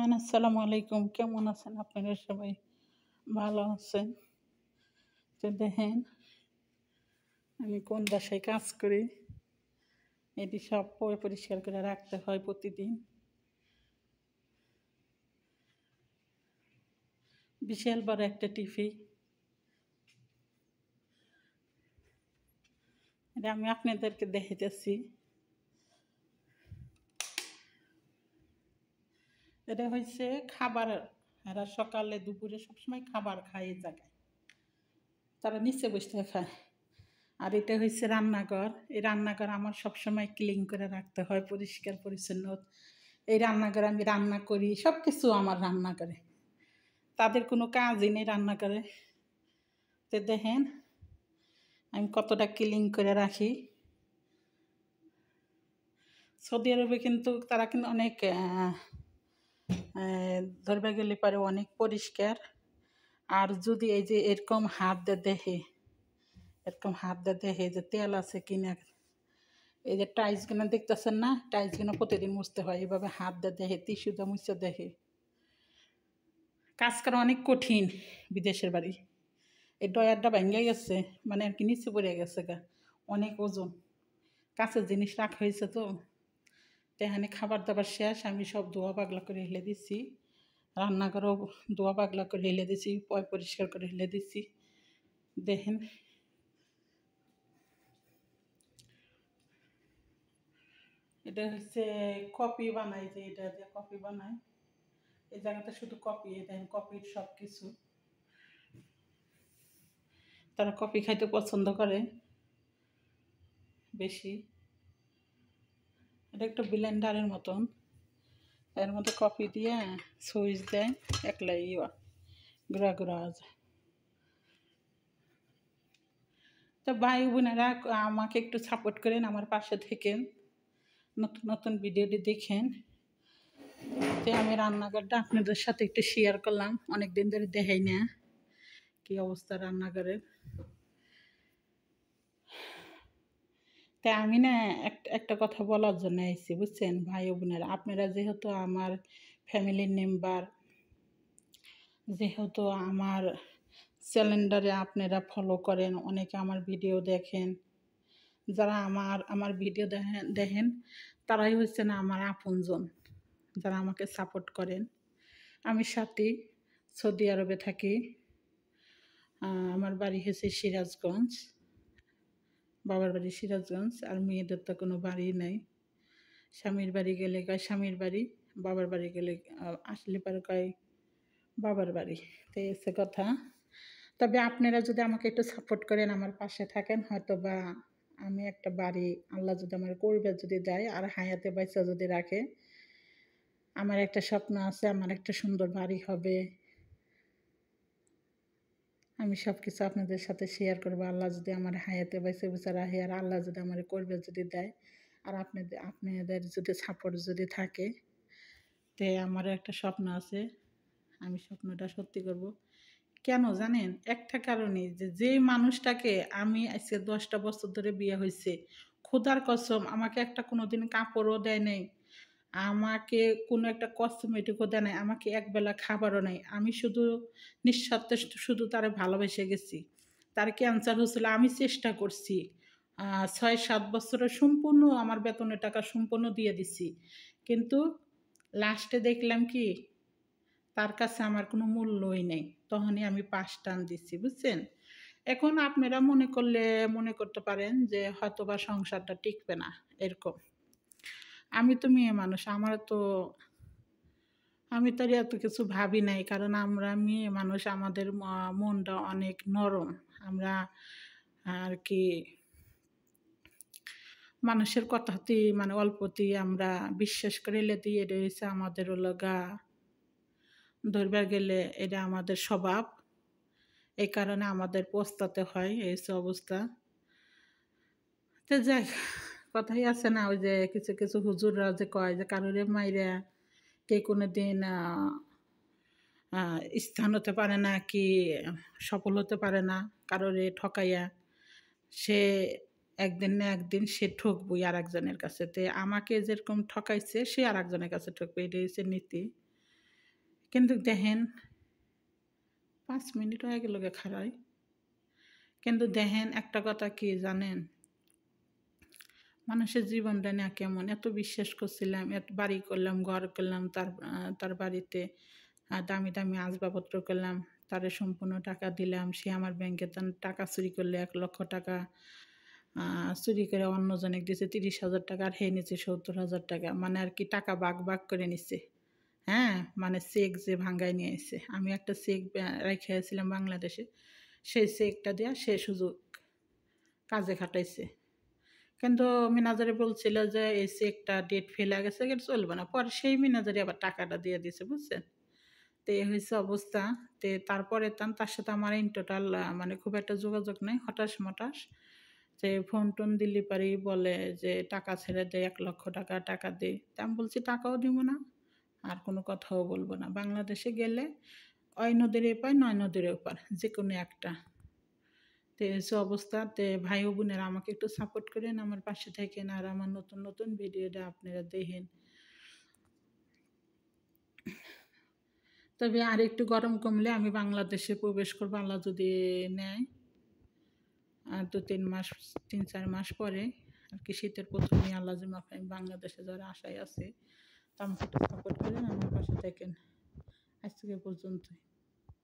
Everyone, আসসালামু আলাইকুম। কেমন আছেন আপনারা সবাই? ভালো আছেন? তো দেখেন, আমি কোন বাসায় কাজ করি। এটি সব পরিষ্কার করে রাখতে হয় প্রতিদিন। বিশাল বড় একটা টিভি। এটা আমি আপনাদেরকে দেখাইতেছি। এটা হচ্ছে খাবার। এরা সকালে দুপুরে সবসময় খাবার খায় এই জায়গায়। তারা নিচে বসে খায়। আর এটা হচ্ছে রান্নাঘর। এই রান্নাঘর আমার সবসময় ক্লিন করে রাখতে হয়, পরিষ্কার পরিচ্ছন্ন। এই রান্নাঘরে আমি রান্না করি, সব কিছু আমার রান্নাঘরে। তাদের কোনো কাজই নেই রান্নাঘরে। তো দেখেন আমি কতটা ক্লিন করে রাখি। সৌদি আরবে কিন্তু তারা কিন্তু অনেক ধরবে গেলে পারে অনেক পরিষ্কার। আর যদি এই যে এরকম হাত দিয়ে দেখে, এরকম হাত দিয়ে দেখে যে তেল আছে কিনা, এই যে টাইলসগুলো দেখতেছেন না, টাইলসগুলো প্রতিদিন মুছতে হয়। এইভাবে হাত দিয়ে দেখে, টিস্যু দিয়ে মুছে দেখে। কাজ করা অনেক কঠিন বিদেশের বাড়ি। এই ডয়ারটা ভেঙে গেছে, মানে আর কি নিচে পড়ে গেছে গা, অনেক ওজন। কাছের জিনিস রাখা হয়েছে তো। এখানে খাবার দাবার শেষ, আমি সব ধোয়া পাগলা করে হেলে দিচ্ছি। রান্নাঘরও ধোয়া পাগলা করে হেলে দিচ্ছি, পরিষ্কার করে হেলে দিচ্ছি। দেখেন এটা হচ্ছে কপি বানাই, যে এটা দিয়ে কপি বানাই। এই জায়গাটা শুধু কপি, দেখেন কপির সব কিছু। তারা কফি খাইতে পছন্দ করে বেশি। এটা একটু ব্লেন্ডারের মতন, এর মধ্যে কফি দিয়ে সুইচ দেয়, একলাই গুঁড়া গুঁড়া আছে। তো ভাই বোনেরা আমাকে একটু সাপোর্ট করেন, আমার পাশে থেকেন, নতুন নতুন ভিডিওটি দেখেন। তো আমি রান্নাঘরটা আপনাদের সাথে একটু শেয়ার করলাম, অনেক দিন ধরে দেখাই না কি অবস্থা রান্নাঘরের। তাই আমি না একটা কথা বলার জন্য এসেছি, বুঝছেন ভাই বোনেরা। আপনারা যেহেতু আমার ফ্যামিলির মেম্বার, যেহেতু আমার চ্যানেলটারে আপনারা ফলো করেন, অনেকে আমার ভিডিও দেখেন, যারা আমার ভিডিও দেখেন তারাই হচ্ছে না আমার আপনজন, যারা আমাকে সাপোর্ট করেন। আমি সাথী, সৌদি আরবে থাকি। আমার বাড়ি হচ্ছে সিরাজগঞ্জ, বাবার বাড়ি সিরাজগঞ্জ। আর মেয়েদের তো কোনো বাড়ি নেই। স্বামীর বাড়ি গেলে কয় স্বামীর বাড়ি, বাবার বাড়ি গেলে আসলে পরে কয় বাবার বাড়ি। তো এসে কথা। তবে আপনারা যদি আমাকে একটু সাপোর্ট করেন, আমার পাশে থাকেন, হয়তো বা আমি একটা বাড়ি আল্লাহ যদি আমার করবে যদি দেয়, আর হায়াতে বাইসা যদি রাখে, আমার একটা স্বপ্ন আছে, আমার একটা সুন্দর বাড়ি হবে। আমি সব কিছু আপনাদের সাথে শেয়ার করবো, আল্লাহ যদি আমার হায়াতে বাইসে বেঁচে রাখে, আর আল্লাহ যদি আমার করবে যদি দেয়, আর আপনাদের যদি সাপোর্ট যদি থাকে, তে আমারও একটা স্বপ্ন আছে, আমি স্বপ্নটা সত্যি করব। কেন জানেন? একটা কারণে, যে মানুষটাকে আমি আজকে 10টা বছর ধরে বিয়ে হয়েছে, খোদার কসম আমাকে একটা কোনোদিন কাপড়ও দেয় নাই, আমাকে কোনো একটা কসমেটিকও দেয় নাই, আমাকে একবেলা খাবারও নাই। আমি শুধু নিঃস্বার্থে শুধু তারে ভালোবেসে গেছি। তার ক্যান্সার হয়েছিল, আমি চেষ্টা করছি 6-7 বছরে সম্পূর্ণ আমার বেতনের টাকা সম্পূর্ণ দিয়ে দিছি, কিন্তু লাস্টে দেখলাম কি তার কাছে আমার কোনো মূল্যই নেই। তখনই আমি পাশ টান দিচ্ছি, বুঝছেন। এখন আপনারা মনে করতে পারেন যে হয়তো বা সংসারটা টিকবে না, এরকম। আমি তো মেয়ে মানুষ, আমি তো এত কিছু ভাবি নাই, কারণ আমরা মেয়ে মানুষ, আমাদের মনটা অনেক নরম। আমরা আর কি মানুষের কথাতেই মানে অল্পতেই আমরা বিশ্বাস করে লেতে, এটা হচ্ছে আমাদের লগা ধরবার গেলে এটা আমাদের স্বভাব। এই কারণে আমাদের পস্তাতে হয়, এই অবস্থা। তো যাই, কথাই আছে না, ওই যে কিছু কিছু হুজুররা যে কয় যে কারোরে মাইরা কে কোনো দিন স্থান হতে পারে না, কি সফল হতে পারে না। কারোরে ঠকাইয়া সে একদিন না একদিন সে ঠকবই আর একজনের কাছে। তো আমাকে যেরকম ঠকাইছে, সে আর একজনের কাছে ঠকবে, এটাই হচ্ছে নীতি। কিন্তু দেখেন 5 মিনিট হয়ে গেল খাড়াই, কিন্তু দেখেন একটা কথা কি জানেন, মানুষের জীবনটা না কেমন, এত বিশ্বাস করছিলাম, এত বাড়ি করলাম, ঘর করলাম, তার বাড়িতে দামি দামি আসবাবপত্র করলাম, তারে সম্পূর্ণ টাকা দিলাম, সে আমার ব্যাংকে তার টাকা চুরি করলে 1,00,000 টাকা চুরি করে অন্যজনে দিয়েছে 30,000 টাকা, আর হে নিচ্ছে 70,000 টাকা, মানে আর কি টাকা ভাগ ভাগ করে নিচ্ছে। হ্যাঁ, মানে চেক যে ভাঙ্গায় নিয়ে এসে, আমি একটা চেক রেখে আসছিলাম বাংলাদেশে, সেই চেকটা দেওয়া সে সুযোগ কাজে খাটাইছে। কিন্তু ম্যানেজারে বলছিল যে এই চেকটা ডেট ফেলে গেছে, এটা চলবে না, পরে সেই ম্যানেজারে আবার টাকাটা দিয়ে দিয়েছে, বুঝছেন। তো এই হয়েছে অবস্থা। তো তারপরে তার সাথে আমার ইন টোটাল মানে খুব একটা যোগাযোগ নেই, হঠাৎ মটাস যে ফোন টোন দিল্লি পারি বলে যে টাকা ছেড়ে দেয়, 1,00,000 টাকা টাকা দে। তা আমি বলছি টাকাও দিব না, আর কোনো কথাও বলবো না। বাংলাদেশে গেলে ওই নদীর এপার নয় নদীর ওপার যে কোনো একটা। তো এসে অবস্থাতে ভাই ও বোনেরা আমাকে একটু সাপোর্ট করেন, আমার পাশে থাকেন, আর আমার নতুন নতুন ভিডিওটা আপনারা দেখেন। তবে আর একটু গরম কমলে আমি বাংলাদেশে প্রবেশ করবো, আল্লাহ যদি নেয়। আর 2-3 মাস, 3-4 মাস পরে আর কি শীতের প্রথমে আল্লাহ জিম্মা আমি বাংলাদেশে যারা আশায় আছে, তা আমাকে একটু সাপোর্ট করেন, আমার পাশে থাকেন। আজকে পর্যন্তই।